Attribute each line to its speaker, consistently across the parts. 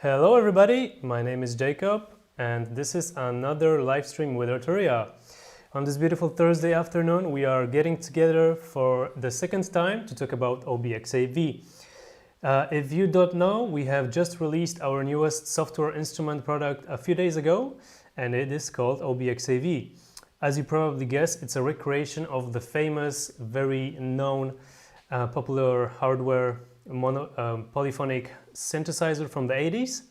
Speaker 1: Hello everybody, my name is Jacob and this is another live stream with Arteria. On this beautiful Thursday afternoon we are getting together for the second time to talk about OBXAV. If you don't know, we have just released our newest software instrument product a few days ago and it is called OBXAV. As you probably guessed, it's a recreation of the famous, very known, popular hardware polyphonic synthesizer from the 80s.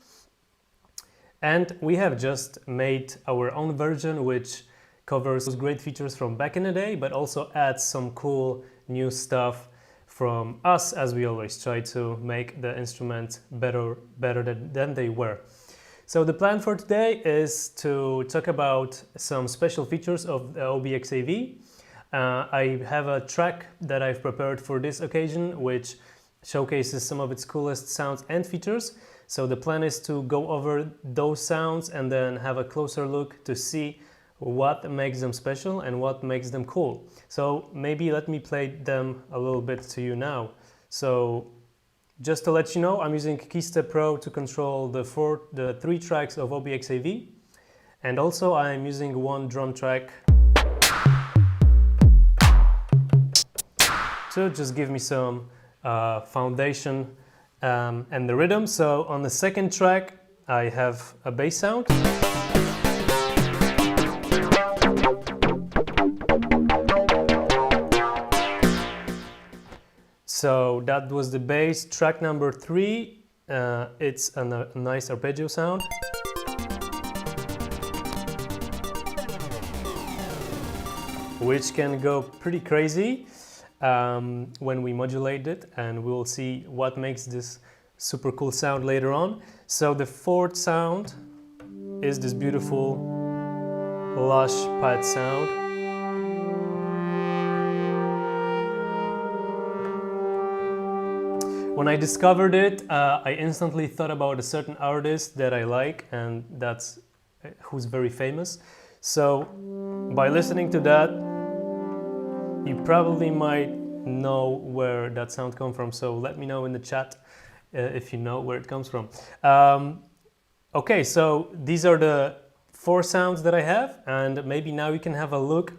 Speaker 1: And we have just made our own version which covers those great features from back in the day, but also adds some cool new stuff from us, as we always try to make the instruments better than they were. So the plan for today is to talk about some special features of the OBXAV. I have a track that I've prepared for this occasion which showcases some of its coolest sounds and features. So the plan is to go over those sounds and then have a closer look to see what makes them special and what makes them cool. So maybe let me play them a little bit to you now. So just to let you know, I'm using Keystep Pro to control the three tracks of OBXAV, and also I'm using one drum track to just give me some foundation and the rhythm. So on the second track I have a bass sound. So that was the bass. Track number 3, it's a nice arpeggio sound. Which can go pretty crazy when we modulate it, and we'll see what makes this super cool sound later on. So the fourth sound is this beautiful lush pad sound. When I discovered it, I instantly thought about a certain artist that I like, and who's very famous. So by listening to that, you probably might know where that sound comes from. So let me know in the chat if you know where it comes from. Okay, so these are the 4 sounds that I have, and maybe now you can have a look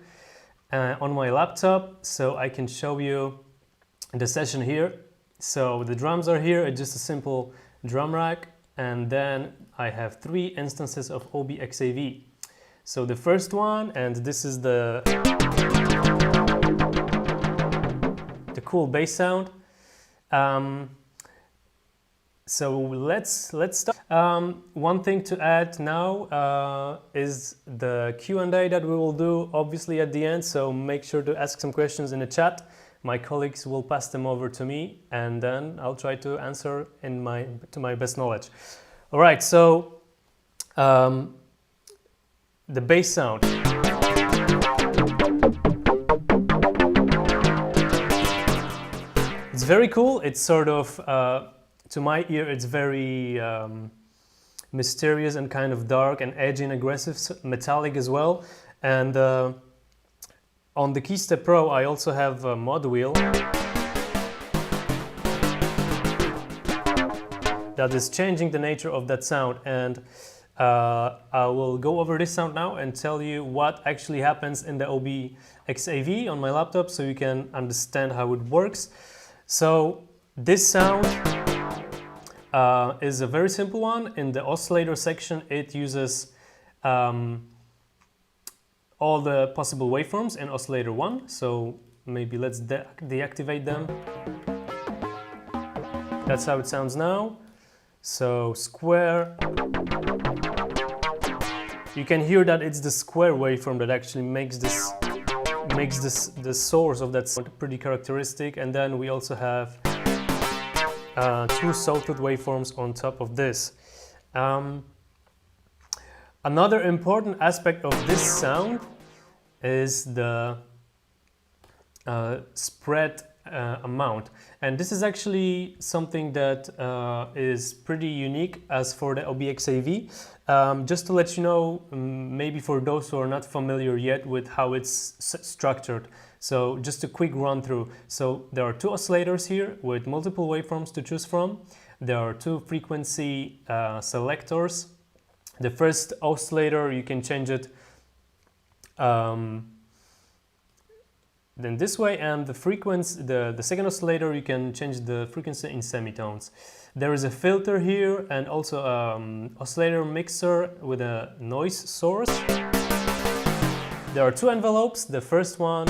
Speaker 1: on my laptop so I can show you the session here. So the drums are here, it's just a simple drum rack, and then I have 3 instances of OBXAV. So the first one, and this is the cool bass sound. So let's start. One thing to add now is the Q&A that we will do obviously at the end, so make sure to ask some questions in the chat. My colleagues will pass them over to me and then I'll try to answer to my best knowledge. All right, so the bass sound. It's very cool. It's sort of, to my ear, it's very mysterious and kind of dark and edgy and aggressive, metallic as well. And on the Keystep Pro I also have a mod wheel that is changing the nature of that sound, and I will go over this sound now and tell you what actually happens in the OBXAV on my laptop so you can understand how it works. So this sound is a very simple one. In the oscillator section it uses all the possible waveforms in oscillator 1, so maybe let's deactivate them. That's how it sounds now. So square. You can hear that it's the square waveform that actually makes the source of that sound pretty characteristic, and then we also have 2 sawtooth waveforms on top of this. Another important aspect of this sound is the spread amount, and this is actually something that is pretty unique as for the OBXAV. Just to let you know, maybe for those who are not familiar yet with how it's structured, so just a quick run through. So there are 2 oscillators here with multiple waveforms to choose from. there are two frequency selectors. The first oscillator, you can change it then this way, and the frequency, the second oscillator, you can change the frequency in semitones. There is a filter here and also oscillator mixer with a noise source. There are two envelopes. The first one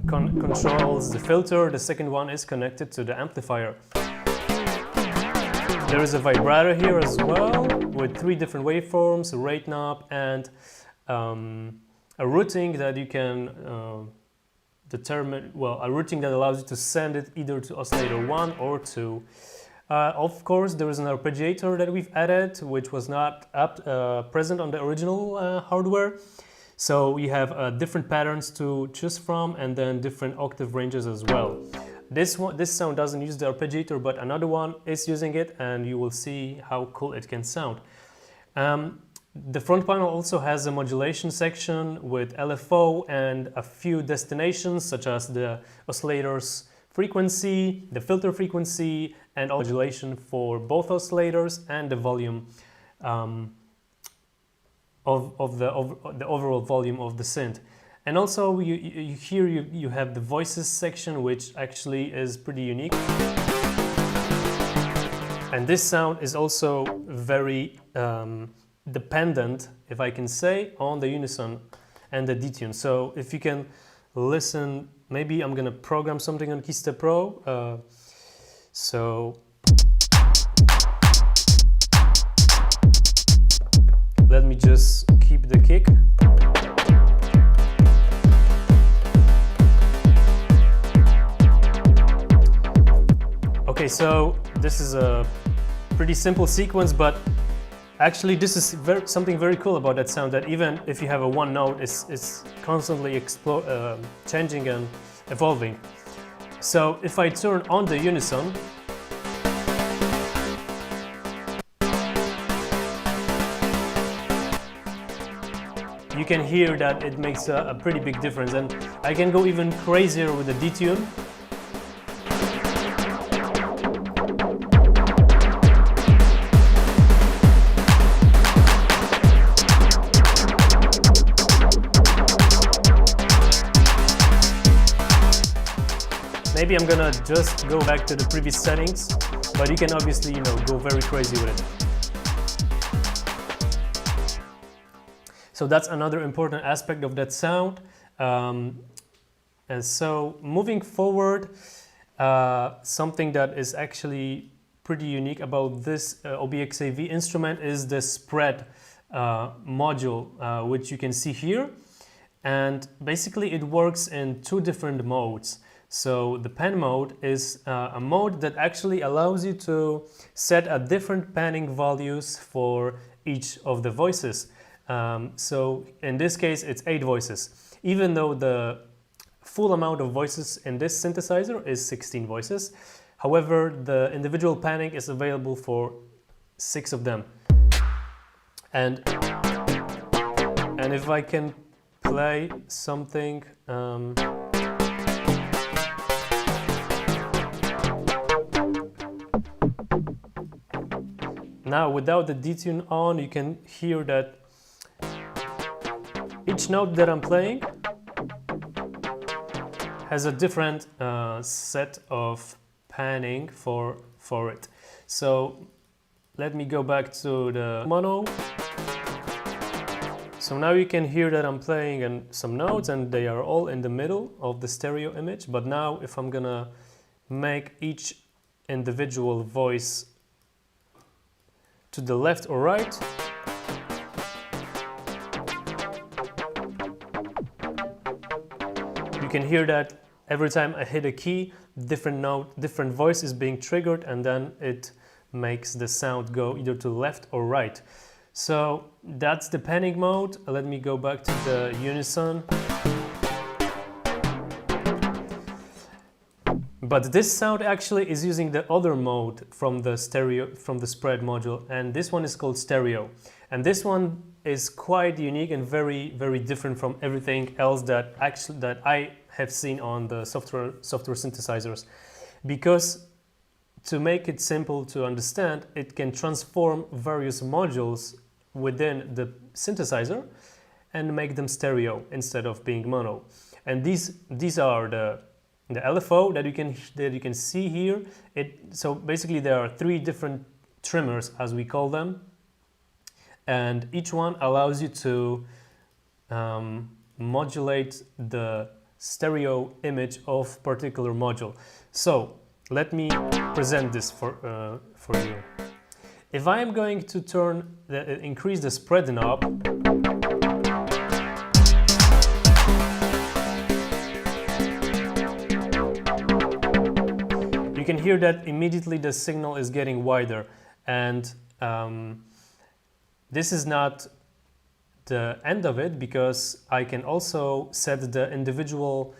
Speaker 1: controls the filter, the second one is connected to the amplifier. There is a vibrator here as well with three different waveforms, a rate knob, and a routing that you can determine, well, a routing that allows you to send it either to oscillator 1 or 2. Of course, there is an arpeggiator that we've added, which was not present on the original hardware. So you have different patterns to choose from, and then different octave ranges as well. This sound doesn't use the arpeggiator, but another one is using it, and you will see how cool it can sound. The front panel also has a modulation section with LFO and a few destinations, such as the oscillator's frequency, the filter frequency, and modulation for both oscillators, and the volume of the overall volume of the synth. And also here you have the voices section, which actually is pretty unique. And this sound is also very dependent, if I can say, on the unison and the detune. So if you can listen, maybe I'm gonna program something on Keystep Pro. So let me just keep the kick. Okay, so this is a pretty simple sequence, but actually this is something very cool about that sound, that even if you have a one note, it's constantly changing and evolving. So if I turn on the unison, you can hear that it makes a pretty big difference, and I can go even crazier with the detune. Maybe I'm gonna just go back to the previous settings, but you can obviously, go very crazy with it. So that's another important aspect of that sound. And so moving forward, something that is actually pretty unique about this OBX-AV instrument is the spread module, which you can see here. And basically it works in two different modes. So the pan mode is a mode that actually allows you to set a different panning values for each of the voices. So in this case, it's 8 voices, even though the full amount of voices in this synthesizer is 16 voices. However, the individual panning is available for 6 of them. And if I can play something, now without the detune on, you can hear that each note that I'm playing has a different set of panning for it. So let me go back to the mono. So now you can hear that I'm playing some notes, and they are all in the middle of the stereo image. But now if I'm gonna make each individual voice to the left or right, you can hear that every time I hit a key, different note, different voice is being triggered, and then it makes the sound go either to left or right. So that's the panning mode. Let me go back to the unison. But this sound actually is using the other mode from the spread module, and this one is called stereo. And this one is quite unique and very, very different from everything else that I have seen on the software synthesizers, because to make it simple to understand, it can transform various modules within the synthesizer and make them stereo instead of being mono. And these are the LFO that you can see here. So basically there are 3 different trimmers, as we call them, and each one allows you to modulate the stereo image of particular module. So let me present this for you. If I am going to increase the spread knob, you can hear that immediately the signal is getting wider, and this is not the end of it, because I can also set the individual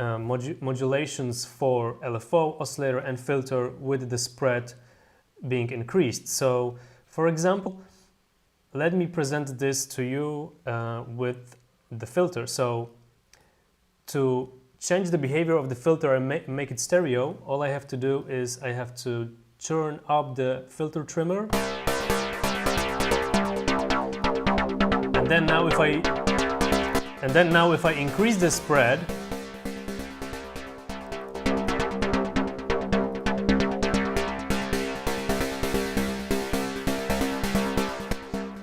Speaker 1: modulations for LFO, oscillator and filter with the spread being increased. So for example, let me present this to you with the filter. So to change the behavior of the filter and make it stereo, all I have to do is I have to turn up the filter trimmer. And then now if I increase the spread,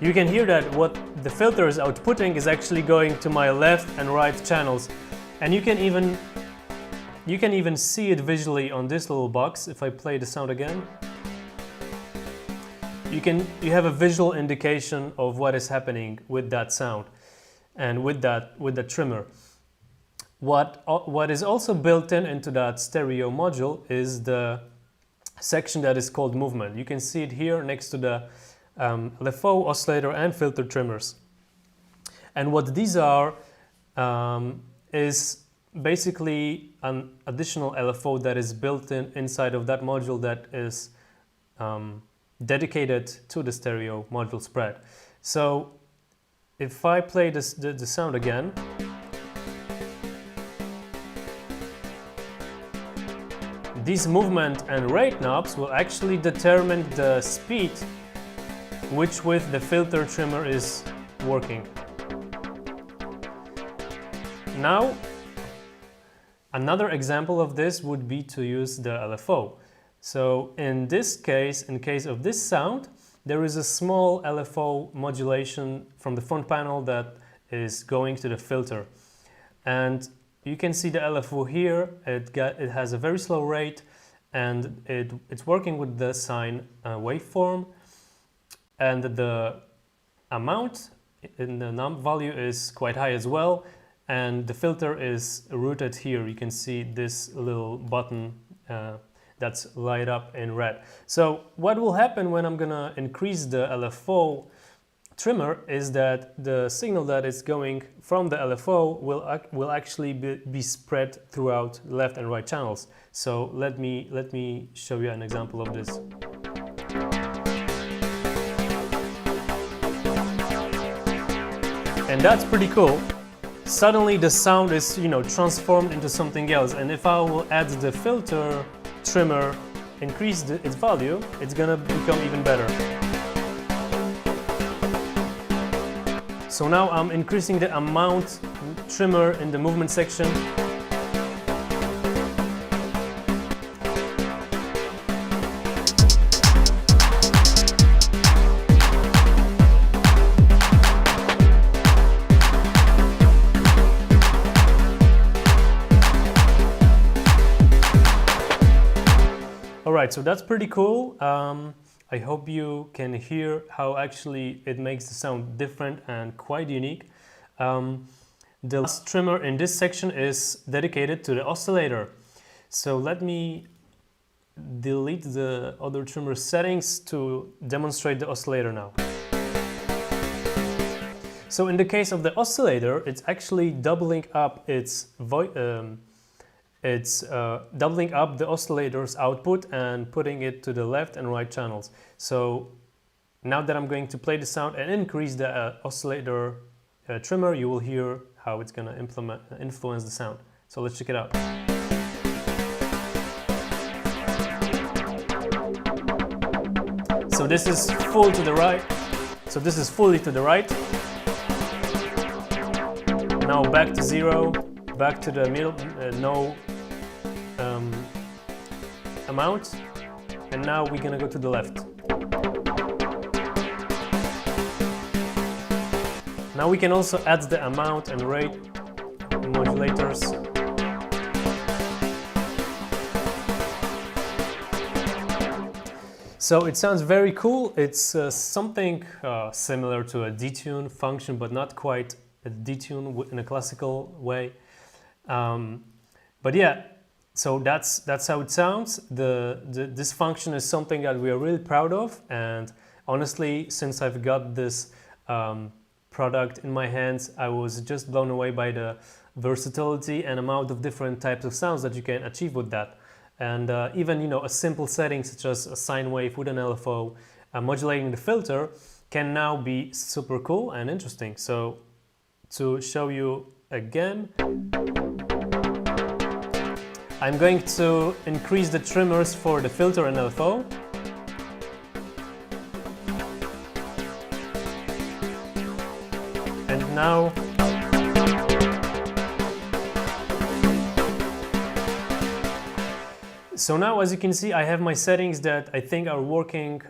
Speaker 1: you can hear that what the filter is outputting is actually going to my left and right channels. And you can even see it visually on this little box. If I play the sound again, you have a visual indication of what is happening with that sound and with the trimmer. What is also built into that stereo module is the section that is called movement. You can see it here next to the LFO, oscillator and filter trimmers. And what these are is basically an additional LFO that is built inside of that module that is dedicated to the stereo module spread. So if I play the sound again, these movement and rate knobs will actually determine the speed which with the filter trimmer is working. Now, another example of this would be to use the LFO. So in this case, in case of this sound, there is a small LFO modulation from the front panel that is going to the filter. And you can see the LFO here. It has a very slow rate, and it's working with the sine waveform. And the amount in the num value is quite high as well. And the filter is routed here. You can see this little button that's light up in red. So what will happen when I'm gonna increase the LFO trimmer is that the signal that is going from the LFO will actually be spread throughout left and right channels. So let me show you an example of this. And that's pretty cool. Suddenly the sound is, transformed into something else. And if I will add the filter trimmer, increase its value, it's gonna become even better. So now I'm increasing the amount trimmer in the movement section. Alright, so that's pretty cool. I hope you can hear how actually it makes the sound different and quite unique. The last trimmer in this section is dedicated to the oscillator. So let me delete the other trimmer settings to demonstrate the oscillator now. So in the case of the oscillator, it's actually doubling up doubling up the oscillator's output and putting it to the left and right channels. So now that I'm going to play the sound and increase the oscillator trimmer, you will hear how it's going to influence the sound. So let's check it out. So this is full to the right. So this is fully to the right. Now back to 0, back to the middle, no amount. And now we're gonna go to the left. Now we can also add the amount and rate modulators. So it sounds very cool. It's something similar to a detune function, but not quite a detune in a classical way. But yeah, so that's how it sounds. This function is something that we are really proud of, and honestly, since I've got this product in my hands, I was just blown away by the versatility and amount of different types of sounds that you can achieve with that. And even, you know, a simple setting such as a sine wave with an LFO modulating the filter can now be super cool and interesting. So to show you again, I'm going to increase the trimmers for the filter and LFO. And now so now, as you can see, I have my settings that I think are working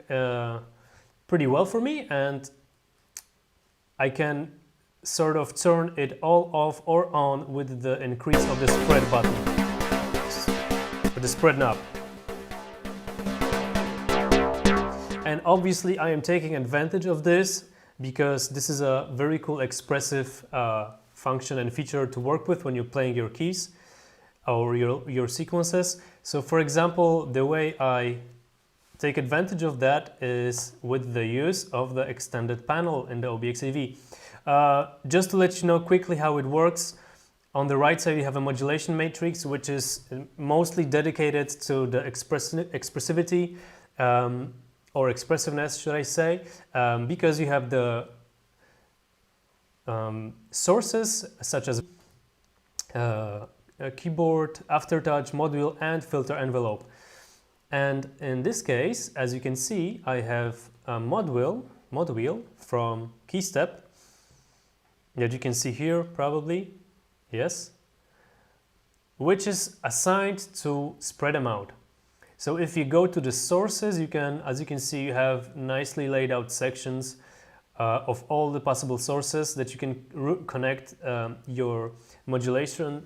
Speaker 1: pretty well for me, and I can sort of turn it all off or on with the increase of the spread button, with the spread knob. And obviously I am taking advantage of this because this is a very cool expressive function and feature to work with when you're playing your keys or your sequences. So for example, the way I take advantage of that is with the use of the extended panel in the OBX-AV. Just to let you know quickly how it works, on the right side you have a modulation matrix, which is mostly dedicated to the expressivity or expressiveness, should I say, because you have the sources such as a keyboard, aftertouch, module, and filter envelope. And in this case, as you can see, I have a mod wheel from KeyStep that you can see here probably, yes, which is assigned to spread amount. So if you go to the sources, you can, as you can see, you have nicely laid out sections of all the possible sources that you can connect your modulation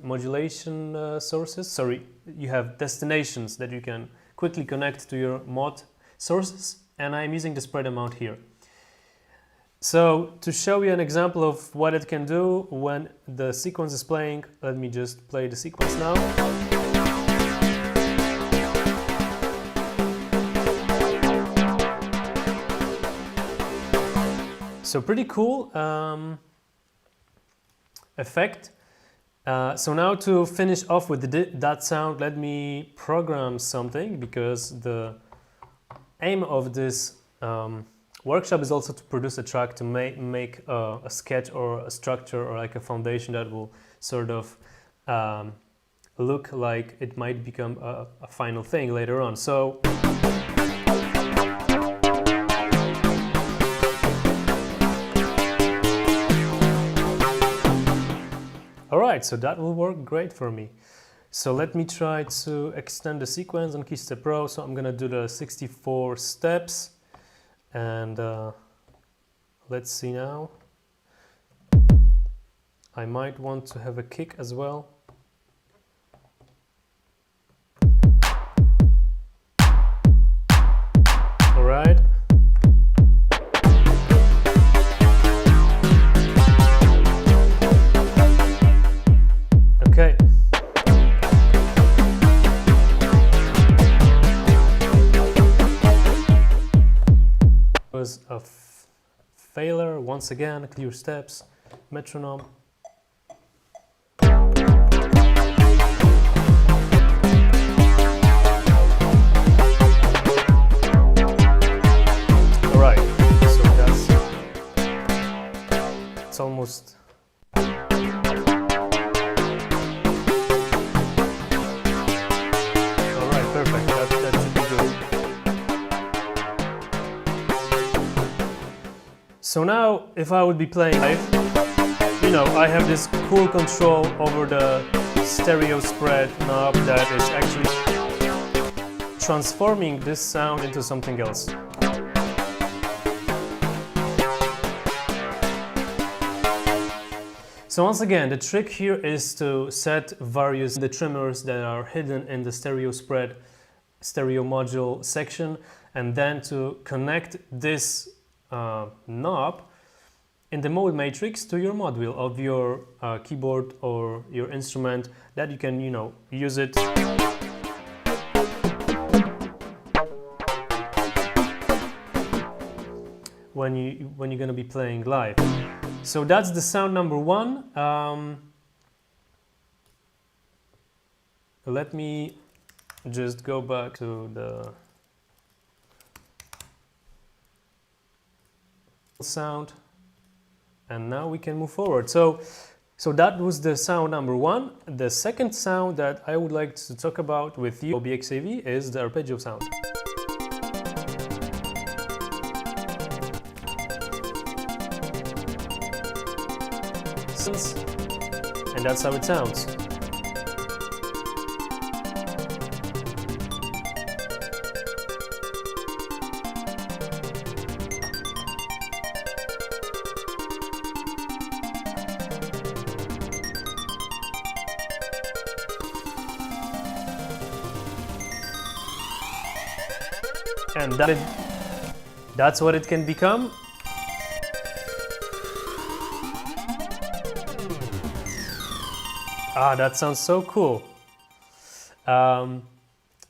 Speaker 1: sources. Sorry, you have destinations that you can quickly connect to your mod sources, and I'm using the spread amount here. So to show you an example of what it can do when the sequence is playing, let me just play the sequence now. So pretty cool effect. So now to finish off with that sound, let me program something, because the aim of this workshop is also to produce a track to make a sketch or a structure or like a foundation that will sort of look like it might become a final thing later on. So alright, so that will work great for me. So let me try to extend the sequence on KeyStep Pro. So I'm gonna do the 64 steps, and let's see now. I might want to have a kick as well. Alright. Okay. Was a failure once again. Clear steps, metronome. All right, so it's almost. Perfect, that should be good. So now, if I would be playing live, you know, I have this cool control over the stereo spread knob that is actually transforming this sound into something else. So once again, the trick here is to set various the trimmers that are hidden in the stereo spread, stereo module section, and then to connect this knob in the mode matrix to your mod wheel of your keyboard or your instrument, that you can, you know, use it when you're gonna be playing live. So that's the sound number one. Let me just go back to the sound, and now we can move forward. So that was the sound number one. The second sound that I would like to talk about with you, OBXAV, is the arpeggio sound. And that's how it sounds. And that's what it can become. Ah, that sounds so cool.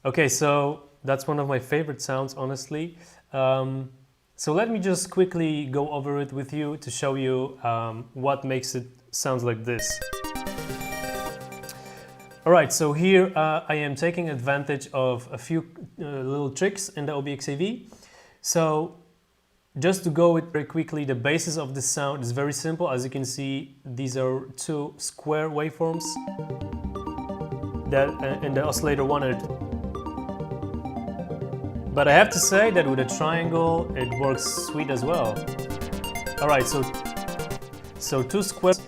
Speaker 1: Okay, so that's one of my favorite sounds, honestly. So let me just quickly go over it with you to show you what makes it sound like this. Alright, so here I am taking advantage of a few little tricks in the OBXAV. So just to go with very quickly, the basis of the sound is very simple. As you can see, these are two square waveforms that in the oscillator 1 and 2. But I have to say that with a triangle, it works sweet as well. Alright, so two squares.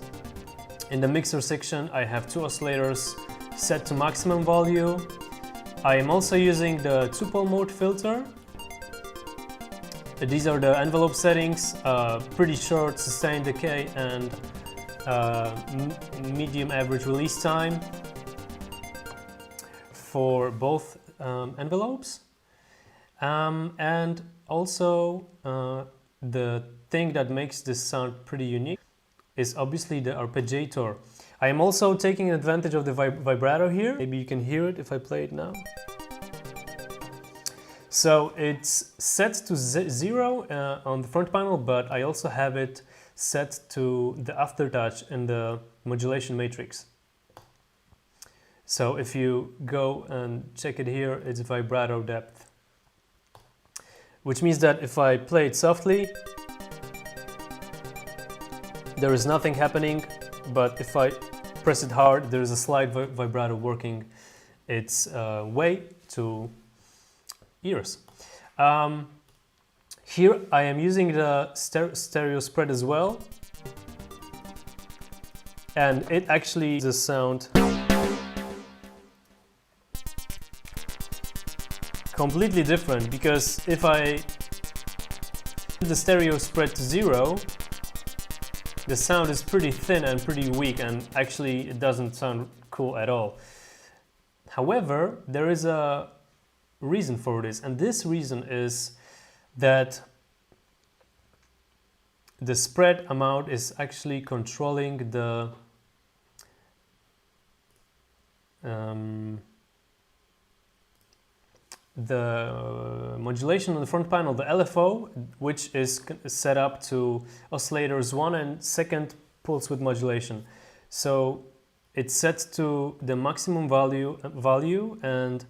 Speaker 1: In the mixer section, I have two oscillators set to maximum value. I am also using the 2-pole mode filter. These are the envelope settings, pretty short sustained decay and medium average release time for both envelopes. And also the thing that makes this sound pretty unique is obviously the arpeggiator. I am also taking advantage of the vibrato here. Maybe you can hear it if I play it now. So it's set to 0 on the front panel, but I also have it set to the aftertouch in the modulation matrix. So if you go and check it here, it's vibrato depth. Which means that if I play it softly, there is nothing happening, but if I press it hard, there is a slight vibrato working its way to ears. Here I am using the stereo spread as well, and it actually is a sound completely different, because if I put the stereo spread to 0, the sound is pretty thin and pretty weak, and actually it doesn't sound cool at all. However, there is a reason for this, and this reason is that the spread amount is actually controlling the modulation on the front panel, the LFO, which is set up to oscillators 1 and 2nd pulse width modulation. So it's set to the maximum value, and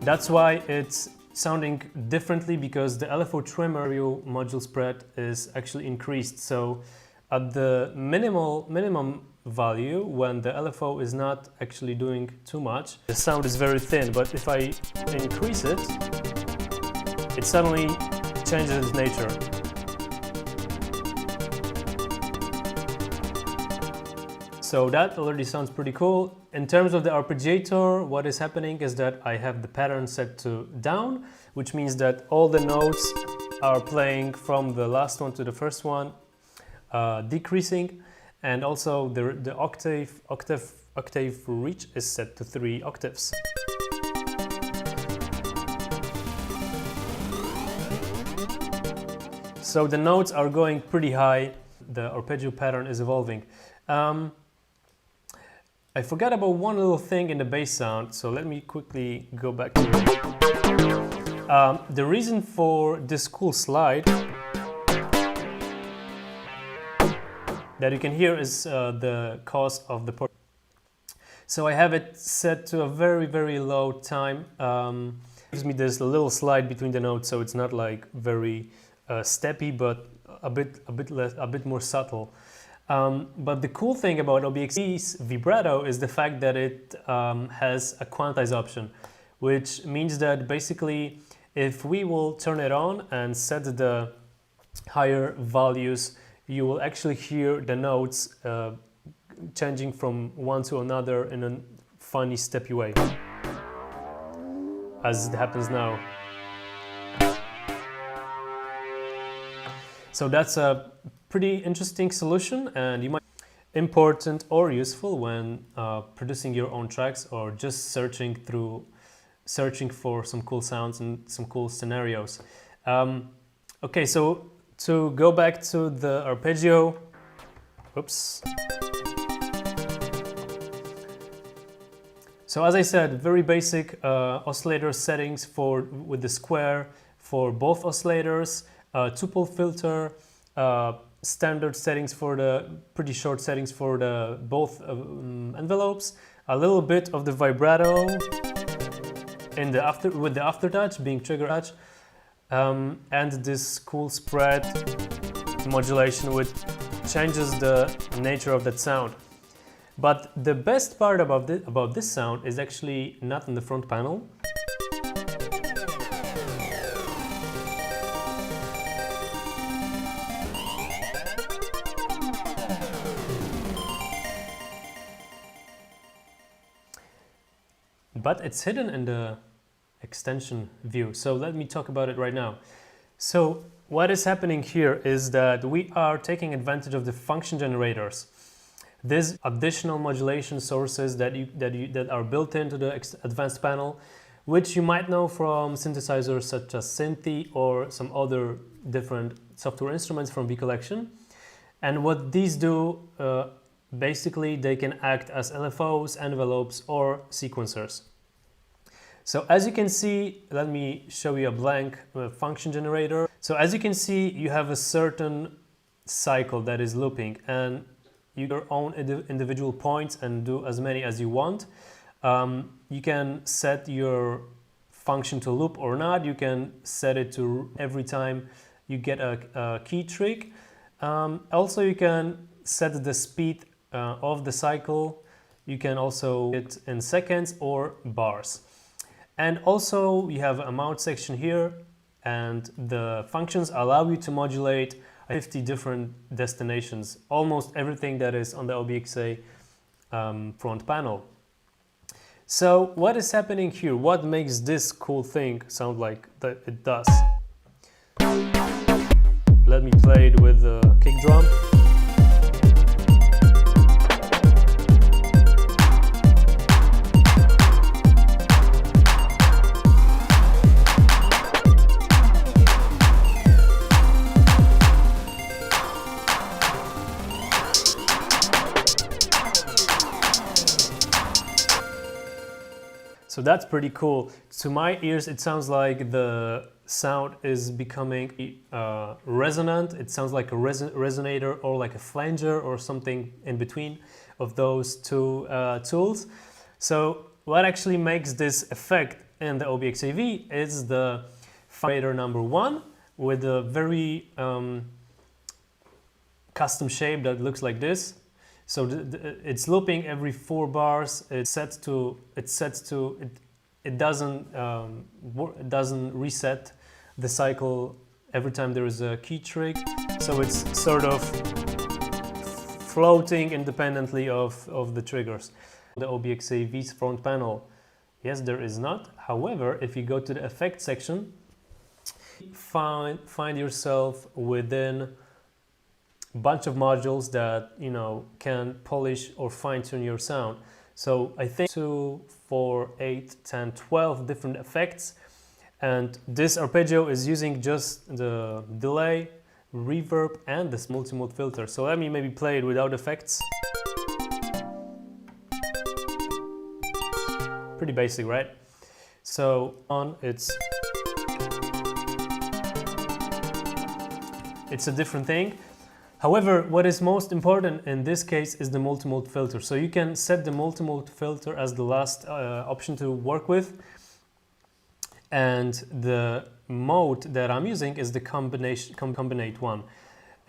Speaker 1: that's why it's sounding differently, because the LFO trimmer module spread is actually increased. So at the minimum value, when the LFO is not actually doing too much, the sound is very thin. But if I increase it, it suddenly changes its nature. So that already sounds pretty cool. In terms of the arpeggiator, what is happening is that I have the pattern set to down, which means that all the notes are playing from the last one to the first one, decreasing, and also the octave reach is set to 3 octaves. So the notes are going pretty high. The arpeggio pattern is evolving. I forgot about one little thing in the bass sound, so let me quickly go back to it. The reason for this cool slide that you can hear is the cause of the port. So I have it set to a very, very low time. Gives me this little slide between the notes, so it's not like very steppy, but a bit more subtle. But the cool thing about OBX's vibrato is the fact that it has a quantize option, which means that basically if we will turn it on and set the higher values, you will actually hear the notes changing from one to another in a funny steppy way, as it happens now. So that's a pretty interesting solution, and you might important or useful when producing your own tracks or just searching for some cool sounds and some cool scenarios. Okay, so to go back to the arpeggio, oops. So as I said, very basic oscillator settings with the square for both oscillators, two-pole filter, standard settings for the pretty short settings for the both envelopes, a little bit of the vibrato in the with the aftertouch being trigger touch, and this cool spread modulation which changes the nature of that sound. But the best part about this sound is actually not in the front panel. But it's hidden in the extension view. So let me talk about it right now. So what is happening here is that we are taking advantage of the function generators. These additional modulation sources that are built into the advanced panel, which you might know from synthesizers such as Synthi or some other different software instruments from V Collection. And what these do, basically they can act as LFOs, envelopes, or sequencers. So as you can see, let me show you a blank function generator. So as you can see, you have a certain cycle that is looping, and your own individual points and do as many as you want. You can set your function to loop or not. You can set it to every time you get a key trick. Also, you can set the speed of the cycle. You can also get in seconds or bars. And also you have a mount section here, and the functions allow you to modulate 50 different destinations, almost everything that is on the OBXA front panel. So what is happening here? What makes this cool thing sound like that it does? Let me play it with the kick drum. So that's pretty cool. To my ears, it sounds like the sound is becoming resonant. It sounds like a resonator or like a flanger or something in between of those two tools. So what actually makes this effect in the OBXAV is the vibrator number 1 with a very custom shape that looks like this. So it's looping every 4 bars. It doesn't reset the cycle every time there is a key trig. So it's sort of floating independently of the triggers. The OBX-AV's front panel, yes, there is not. However, if you go to the effect section, find yourself within a bunch of modules that, you know, can polish or fine-tune your sound. So I think 2, 4, 8, 10, 12 different effects, and this arpeggio is using just the delay, reverb, and this multimode filter. So let me maybe play it without effects. Pretty basic, right? So on it's a different thing. However, what is most important in this case is the multimode filter. So you can set the multimode filter as the last option to work with. And the mode that I'm using is the combinate one.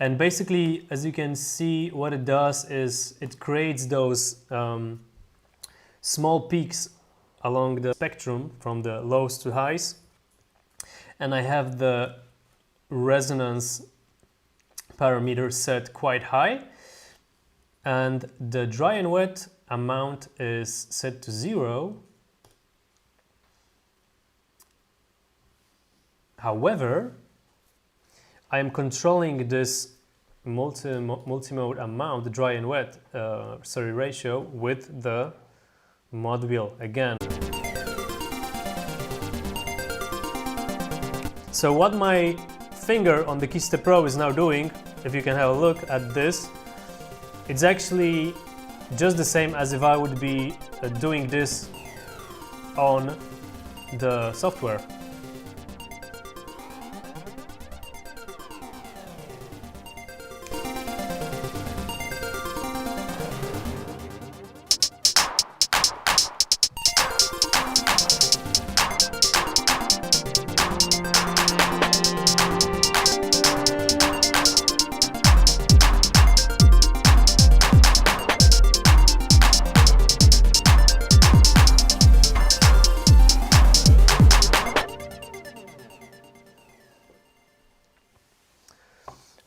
Speaker 1: And basically, as you can see, what it does is it creates those small peaks along the spectrum from the lows to highs. And I have the resonance parameter set quite high, and the dry and wet amount is set to 0. However, I am controlling this multimode amount, the dry and wet ratio, with the mod wheel again. So what my finger on the Keystep Pro is now doing, if you can have a look at this, it's actually just the same as if I would be doing this on the software.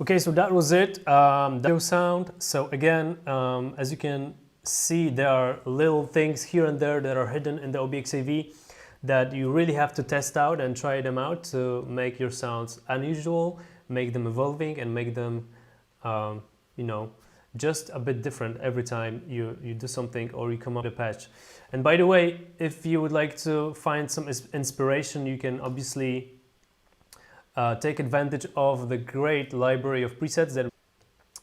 Speaker 1: Okay, so that was it, the sound. So again, as you can see, there are little things here and there that are hidden in the OBX-AV that you really have to test out and try them out to make your sounds unusual, make them evolving, and make them, you know, just a bit different every time you do something or you come up with a patch. And by the way, if you would like to find some inspiration, you can obviously take advantage of the great library of presets.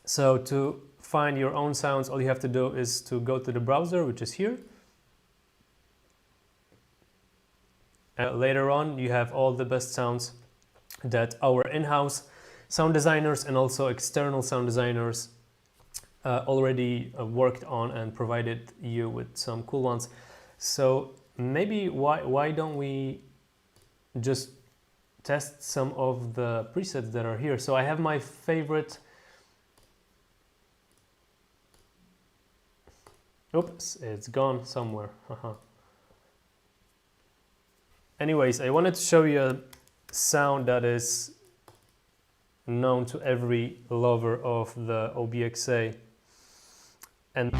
Speaker 1: So to find your own sounds, all you have to do is to go to the browser, which is here. Later on, you have all the best sounds that our in-house sound designers and also external sound designers already worked on and provided you with some cool ones. So maybe why don't we just test some of the presets that are here. So I have my favorite. Oops, it's gone somewhere. Anyways, I wanted to show you a sound that is known to every lover of the OBX-A. And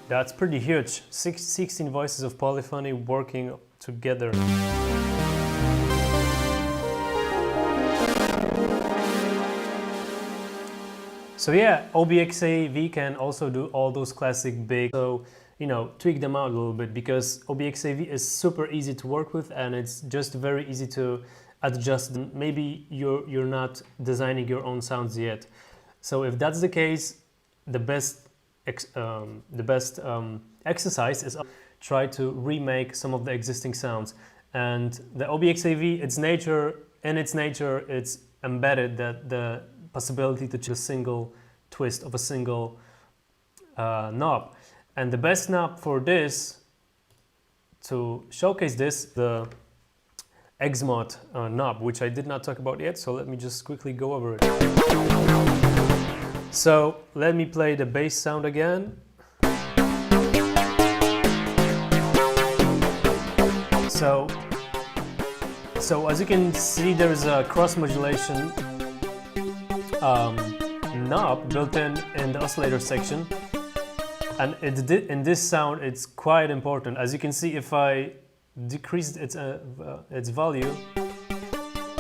Speaker 1: that's pretty huge. 16 voices of polyphony working together. So yeah, OBX-AV can also do all those classic big, so you know, tweak them out a little bit, because OBX-AV is super easy to work with and it's just very easy to adjust them. Maybe you're not designing your own sounds yet. So if that's the case, the best exercise is try to remake some of the existing sounds. And the OBX-AV, its nature, it's embedded that the possibility to choose a single twist of a single knob. And the best knob for this, to showcase this, the Xmod knob, which I did not talk about yet, so let me just quickly go over it. So let me play the bass sound again. So as you can see, there's a cross modulation knob built in the oscillator section, and in this sound it's quite important. As you can see, if I decrease its value,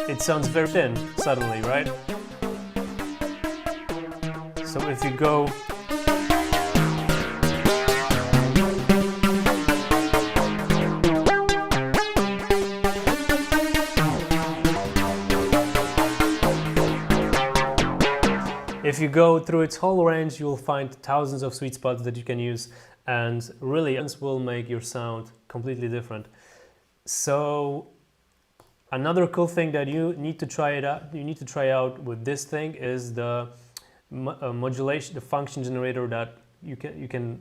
Speaker 1: it sounds very thin suddenly, right? So if you go through its whole range, you'll find thousands of sweet spots that you can use, and really this will make your sound completely different. So another cool thing that you need to try out with this thing is the modulation, the function generator that you can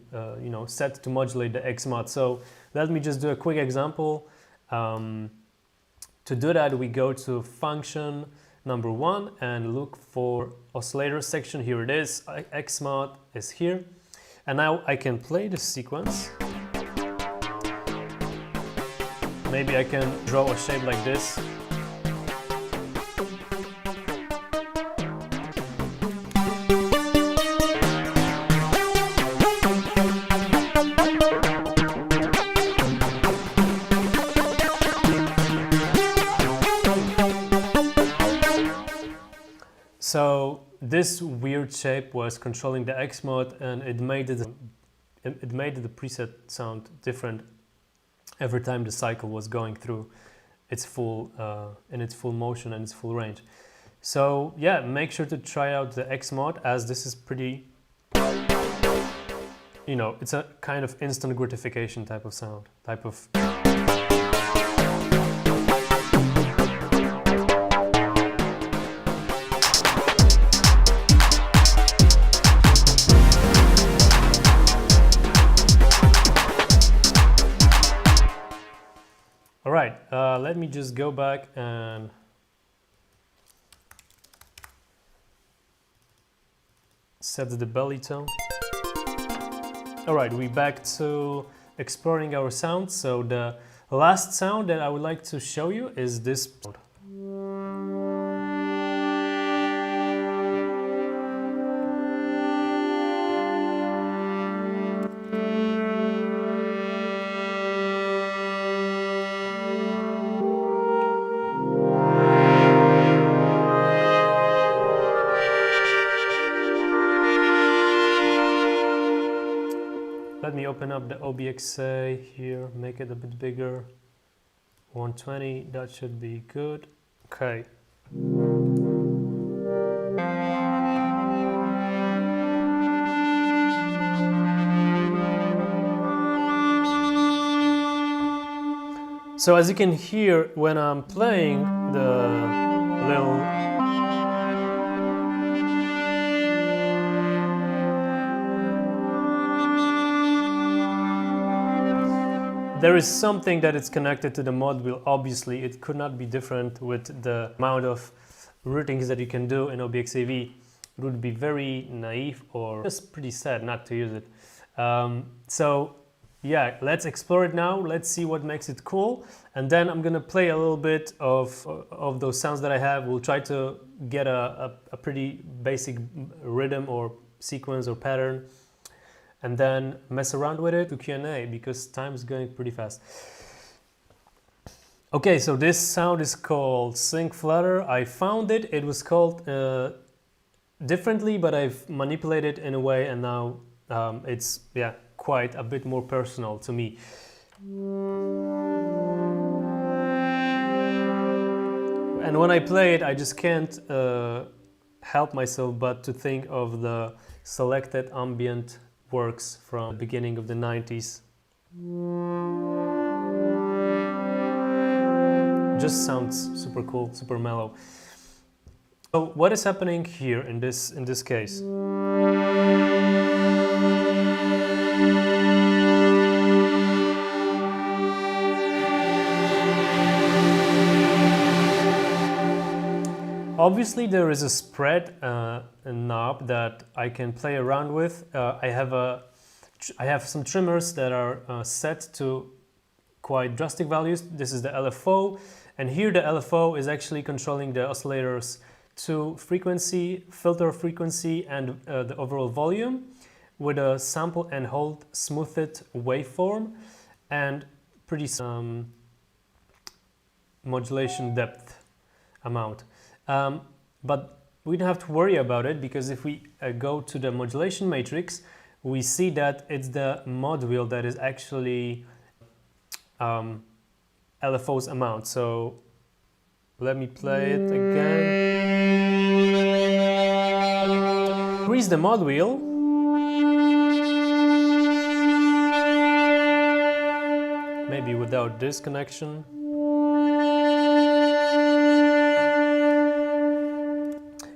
Speaker 1: set to modulate the Xmod. So let me just do a quick example. To do that, we go to function number 1 and look for oscillator section. Here it is. Xmod is here, and now I can play the sequence. Maybe I can draw a shape like this. So this weird shape was controlling the Xmod, and it made the preset sound different every time the cycle was going through its full motion and its full range. So yeah, make sure to try out the Xmod, as this is pretty, it's a kind of instant gratification type of sound, All right, let me just go back and set the belly tone. All right, we're back to exploring our sounds. So the last sound that I would like to show you is this sound. Let me open up the OBX here, make it a bit bigger. 120, that should be good. Okay. So as you can hear, when I'm playing the little there is something that is connected to the mod wheel. Obviously, it could not be different with the amount of routings that you can do in OBX-AV. It would be very naive or just pretty sad not to use it. So yeah, let's explore it now. Let's see what makes it cool. And then I'm gonna play a little bit of those sounds that I have. We'll try to get a pretty basic rhythm or sequence or pattern, and then mess around with it to Q&A, because time is going pretty fast. Okay, so this sound is called Sync Flutter. I found it. It was called differently, but I've manipulated in a way, and now it's quite a bit more personal to me. And when I play it, I just can't help myself but to think of the selected ambient works from the beginning of the 90s. Just sounds super cool, super mellow. So what is happening here in this case? Obviously there is a spread knob that I can play around with. I have some trimmers that are set to quite drastic values. This is the LFO, and here the LFO is actually controlling the oscillators to frequency, filter frequency, and the overall volume with a sample and hold smoothed waveform and pretty modulation depth amount. But we don't have to worry about it, because if we go to the modulation matrix, we see that it's the mod wheel that is actually LFO's amount. So let me play it again. Increase the mod wheel. Maybe without this connection.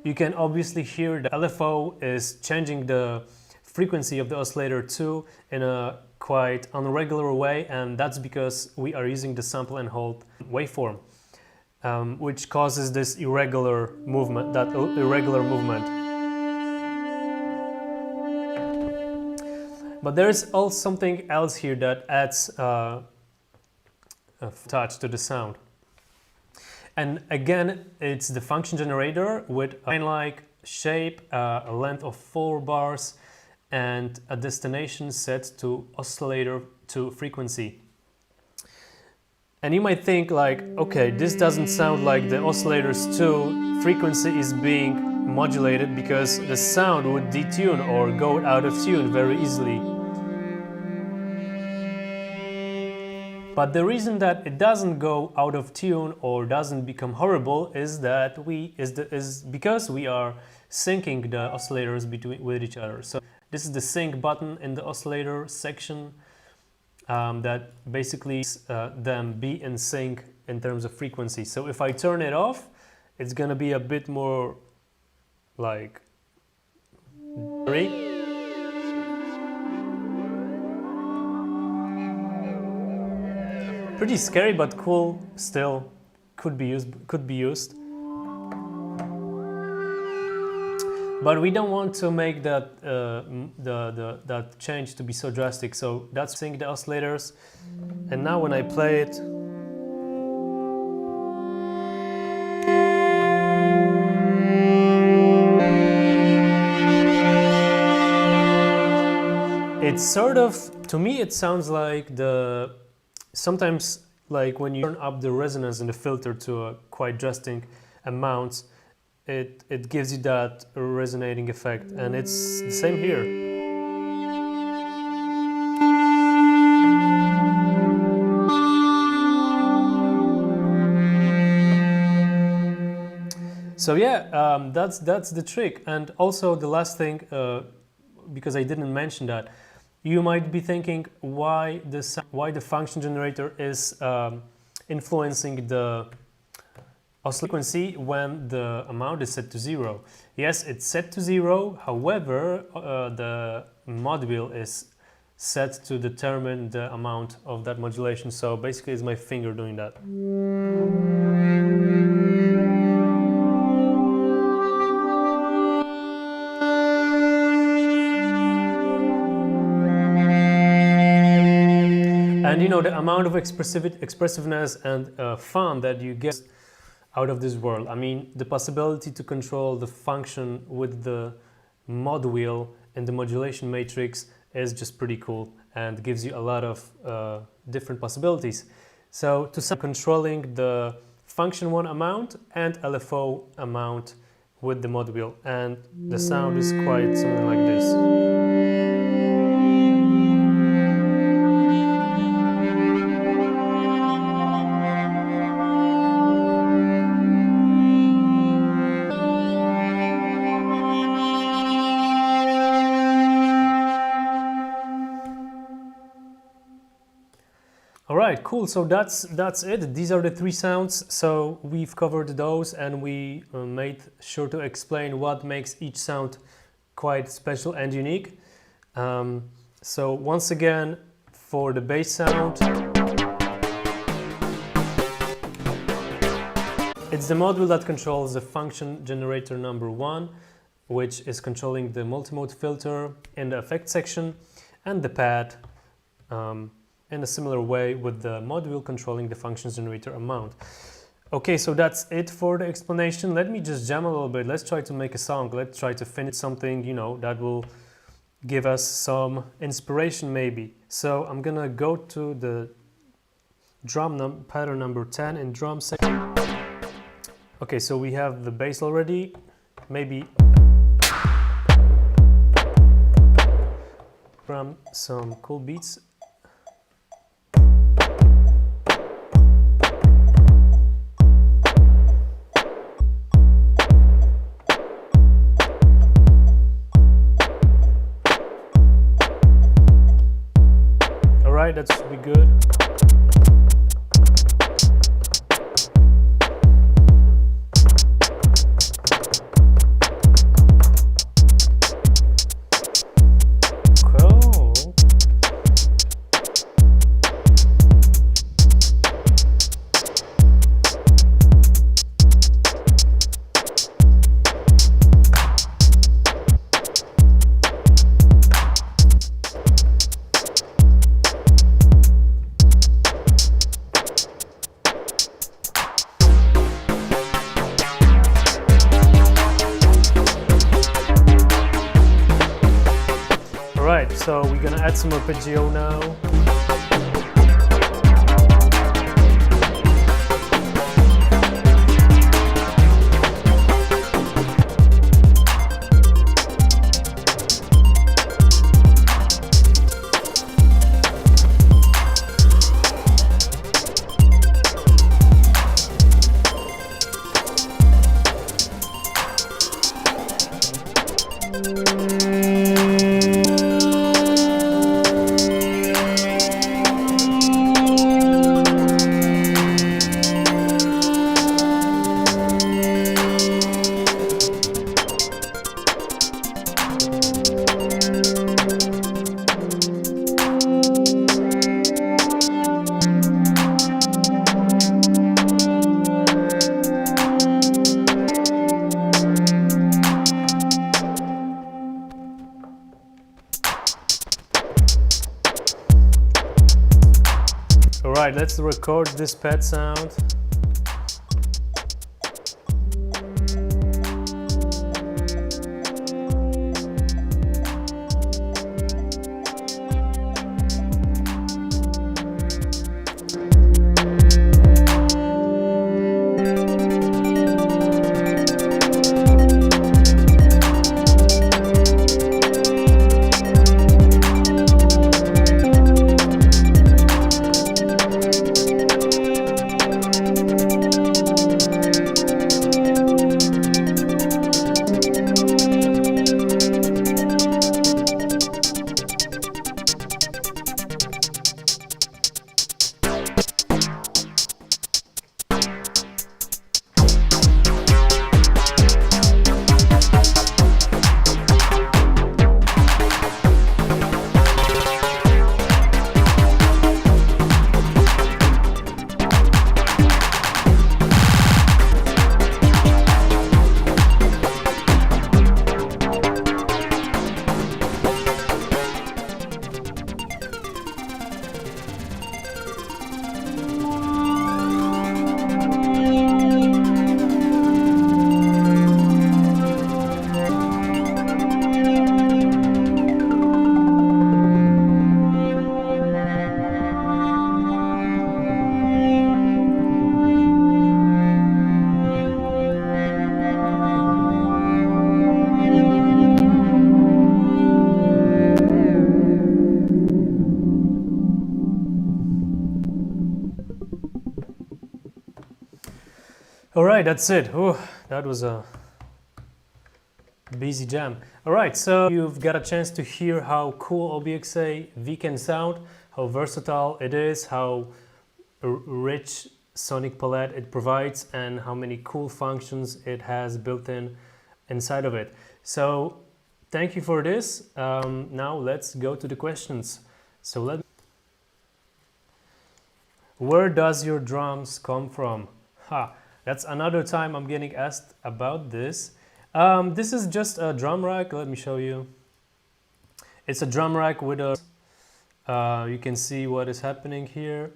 Speaker 1: You can obviously hear the LFO is changing the frequency of the oscillator too in a quite irregular way, and that's because we are using the sample and hold waveform, which causes this irregular movement, But there is also something else here that adds a touch to the sound. And again, it's the function generator with a line-like shape, a length of 4 bars, and a destination set to oscillator to frequency. And you might think like, okay, this doesn't sound like the oscillators to frequency is being modulated, because the sound would detune or go out of tune very easily. But the reason that it doesn't go out of tune or doesn't become horrible is that because we are syncing the oscillators with each other. So this is the sync button in the oscillator section that basically them be in sync in terms of frequency. So if I turn it off, it's gonna be a bit more like pretty scary, but cool still. Could be used. But we don't want to make that that change to be so drastic. So that's sync the oscillators. And now when I play it, it's sort of, to me it sounds like sometimes like when you turn up the resonance in the filter to a quite drastic amount, it gives you that resonating effect, and it's the same here. So yeah, that's the trick. And also the last thing, because I didn't mention that, you might be thinking why the function generator is influencing the oscillator frequency when the amount is set to 0. Yes, it's set to 0, however, the mod wheel is set to determine the amount of that modulation. So basically it's my finger doing that. And you know, the amount of expressiveness and fun that you get out of this world. I mean, the possibility to control the function with the mod wheel in the modulation matrix is just pretty cool and gives you a lot of different possibilities. So to start controlling the function 1 amount and LFO amount with the mod wheel, and the sound is quite something like this. right, cool. So that's it. These are the three sounds. So we've covered those, and we made sure to explain what makes each sound quite special and unique. So once again, for the bass sound, it's the module that controls the function generator number 1, which is controlling the multimode filter in the effect section, and the pad in a similar way with the module controlling the function generator amount. Okay, so that's it for the explanation. Let me just jam a little bit. Let's try to make a song. Let's try to finish something, you know, that will give us some inspiration maybe. So I'm gonna go to the drum pattern number 10 in drum section. Okay, so we have the bass already. Maybe from some cool beats. All right, that should be good. So we're gonna add some arpeggio now. Alright, let's record this pad sound. Alright, that's it. Oh, that was a busy jam. Alright, so you've got a chance to hear how cool OBXA V can sound, how versatile it is, how rich sonic palette it provides and how many cool functions it has built in inside of it. So thank you for this. Now let's go to the questions. So where does your drums come from? That's another time I'm getting asked about this. This is just a drum rack. Let me show you. It's a drum rack with a you can see what is happening here.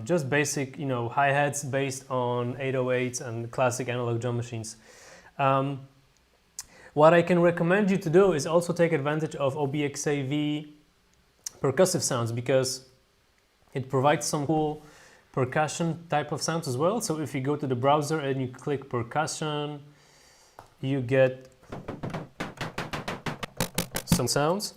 Speaker 1: Just basic, hi-hats based on 808s and classic analog drum machines. What I can recommend you to do is also take advantage of OBXAV percussive sounds, because it provides some cool percussion type of sounds as well. So if you go to the browser and you click percussion, you get some sounds.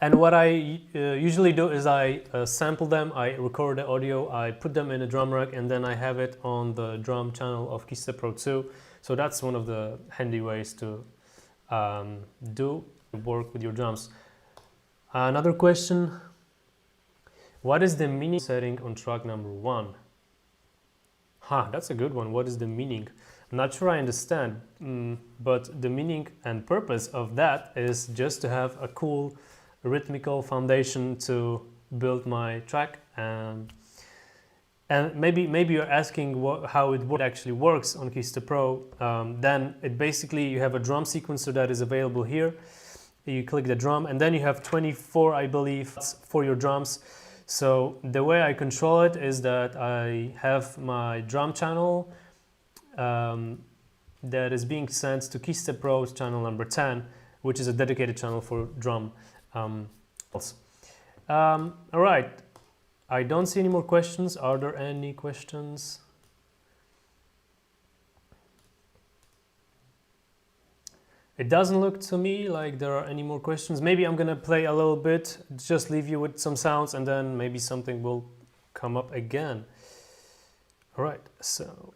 Speaker 1: And what I usually do is I sample them, I record the audio, I put them in a drum rack, and then I have it on the drum channel of Keystep Pro 2. So that's one of the handy ways to do work with your drums. Another question: what is the meaning setting on track number 1? That's a good one. What is the meaning? I'm not sure I understand, but the meaning and purpose of that is just to have a cool rhythmical foundation to build my track, and maybe you're asking how it actually works on Keystep Pro. Then it basically, you have a drum sequencer that is available here. You click the drum and then you have 24, I believe, for your drums. So the way I control it is that I have my drum channel that is being sent to Keystep Pro's channel number 10, which is a dedicated channel for drum. All right, I don't see any more questions. Are there any questions? It doesn't look to me like there are any more questions. Maybe I'm gonna play a little bit, just leave you with some sounds, and then maybe something will come up again. All right, so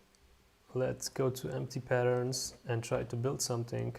Speaker 1: let's go to empty patterns and try to build something.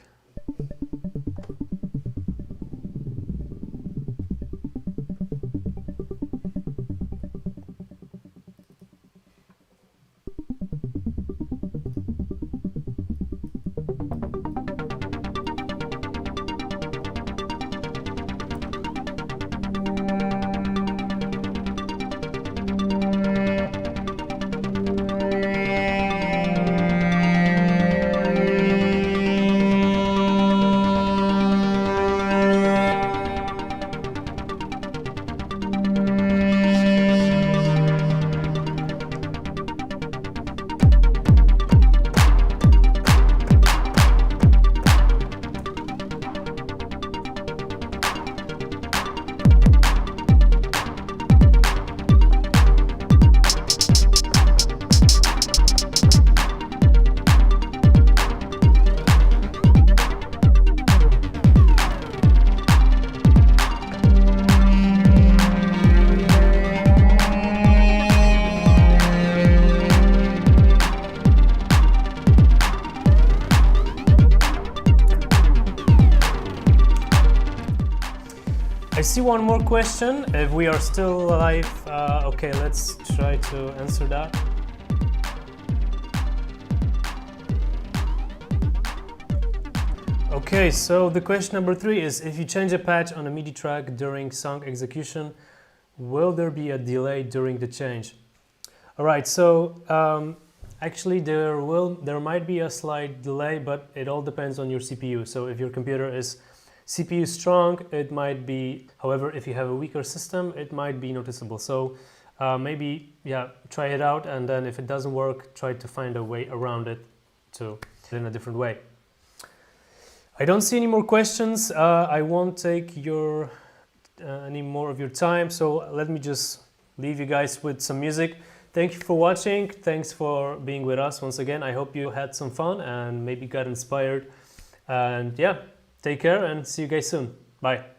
Speaker 1: I see one more question, if we are still alive. Okay, let's try to answer that. Okay, so the question number 3 is, if you change a patch on a MIDI track during song execution, will there be a delay during the change? All right, so actually there might be a slight delay, but it all depends on your CPU. So if your computer is CPU strong, it might be. However, if you have a weaker system, it might be noticeable. So maybe, try it out, and then if it doesn't work, try to find a way around it to in a different way. I don't see any more questions. I won't take any more of your time, so let me just leave you guys with some music. Thank you for watching. Thanks for being with us once again. I hope you had some fun and maybe got inspired. And take care and see you guys soon. Bye.